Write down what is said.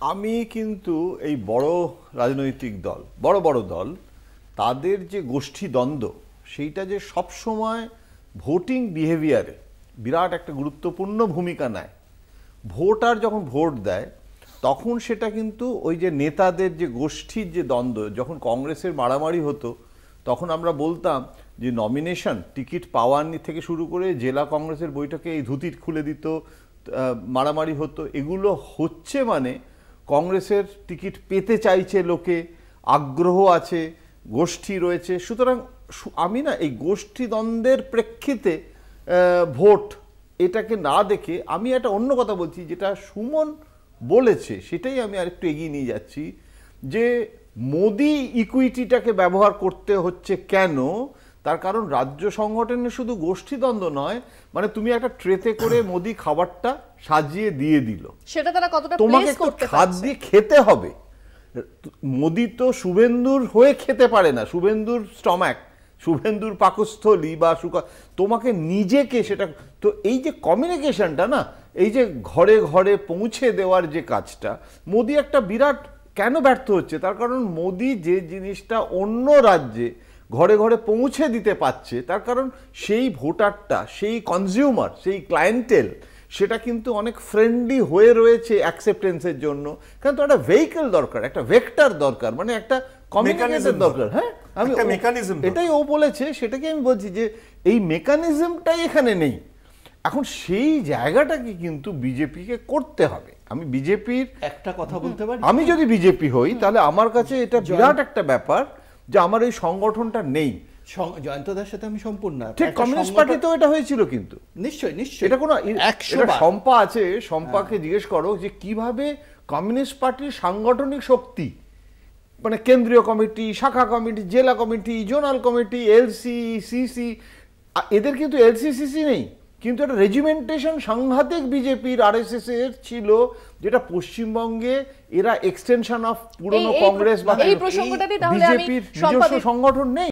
আমি কিন্তু এই বড় রাজনৈতিক দল, বড় বড় দল, তাদের যে গোষ্ঠী দ্বন্দ্ব সেইটা যে সবসময় ভোটিং বিহেভিয়ারে বিরাট একটা গুরুত্বপূর্ণ ভূমিকা নেয়। ভোটার যখন ভোট দেয় তখন সেটা কিন্তু ওই যে নেতাদের যে গোষ্ঠীর যে দ্বন্দ্ব, যখন কংগ্রেসের মারামারি হতো তখন আমরা বলতাম যে নমিনেশন টিকিট পাওয়ার থেকে শুরু করে জেলা কংগ্রেসের বৈঠকে এই ধুতি খুলে দিত, মারামারি হতো। এগুলো হচ্ছে মানে কংগ্রেসের টিকিট পেতে চাইছে লোকে, আগ্রহ আছে, গোষ্ঠী রয়েছে। সুতরাং আমি না এই গোষ্ঠী দ্বন্দ্বের প্রেক্ষিতে ভোট এটাকে না দেখে আমি একটা অন্য কথা বলছি, যেটা সুমন বলেছে সেটাই আমি আরেকটু এগিয়ে নিয়ে যাচ্ছি, যে মোদি ইকুইটিটাকে ব্যবহার করতে হচ্ছে কেন। তার কারণ রাজ্য সংগঠনে শুধু গোষ্ঠীদ্বন্দ্ব নয়, মানে তুমি একটা ট্রেতে করে মোদি খাবারটা সাজিয়ে দিয়ে দিল, সেটা তারা কতটা তোমাকে তো হাত দিয়ে খেতে হবে। মোদি তো শুভেন্দুর হয়ে খেতে পারে না, শুভেন্দুর স্টমাক, শুভেন্দুর পাকস্থলী বা তোমাকে নিজেকে সেটা। তো এই যে কমিউনিকেশনটা না, এই যে ঘরে ঘরে পৌঁছে দেওয়ার যে কাজটা, মোদি একটা বিরাট কেন ব্যর্থ হচ্ছে, তার কারণ মোদি যে জিনিসটা অন্য রাজ্যে ঘরে ঘরে পৌঁছে দিতে পারছে, তার কারণ সেই ভোটারটা, সেই কনজিউমার, সেই ক্লায়েন্টেল সেটা কিন্তু অনেক ফ্রেন্ডলি হয়ে রয়েছে অ্যাকসেপ্টেন্সের জন্য। কিন্তু একটা ভেহিকল দরকার, একটা ভেক্টর দরকার, মানে একটা কমিউনিকেশন দরকার। হ্যাঁ, আমি এটাই ও বলেছে, সেটাকে আমি বলছি যে এই মেকানিজমটাই এখানে নেই। এখন সেই জায়গাটাকে কিন্তু বিজেপিকে করতে হবে। আমি বিজেপির একটা কথা বলতে পারি, আমি যদি বিজেপি হই তাহলে আমার কাছে এটা বিরাট একটা ব্যাপার যে আমার এই সংগঠনটা নেই। জয়ন্ত দার সাথে আমি সম্পূর্ণ, ঠিক কমিউনিস্ট পার্টিতেও এটা হয়েছিল, কিন্তু নিশ্চয়ই নিশ্চয়ই এটা কোনো শম্পা আছে, শম্পাকে জিজ্ঞেস করো যে কিভাবে কমিউনিস্ট পার্টির সাংগঠনিক শক্তি, মানে কেন্দ্রীয় কমিটি, শাখা কমিটি, জেলা committee, zonal committee, LC, CC, এদের কিন্তু এলসিসিসি নেই, কিন্তু একটা রেজিমেন্টেশন সাংঘাতিক বিজেপির আরএসএস এর ছিল, যেটা পশ্চিমবঙ্গে এরা এক্সটেনশন অফ পুরনো কংগ্রেস বা বিজেপির নিজস্ব সংগঠন নেই।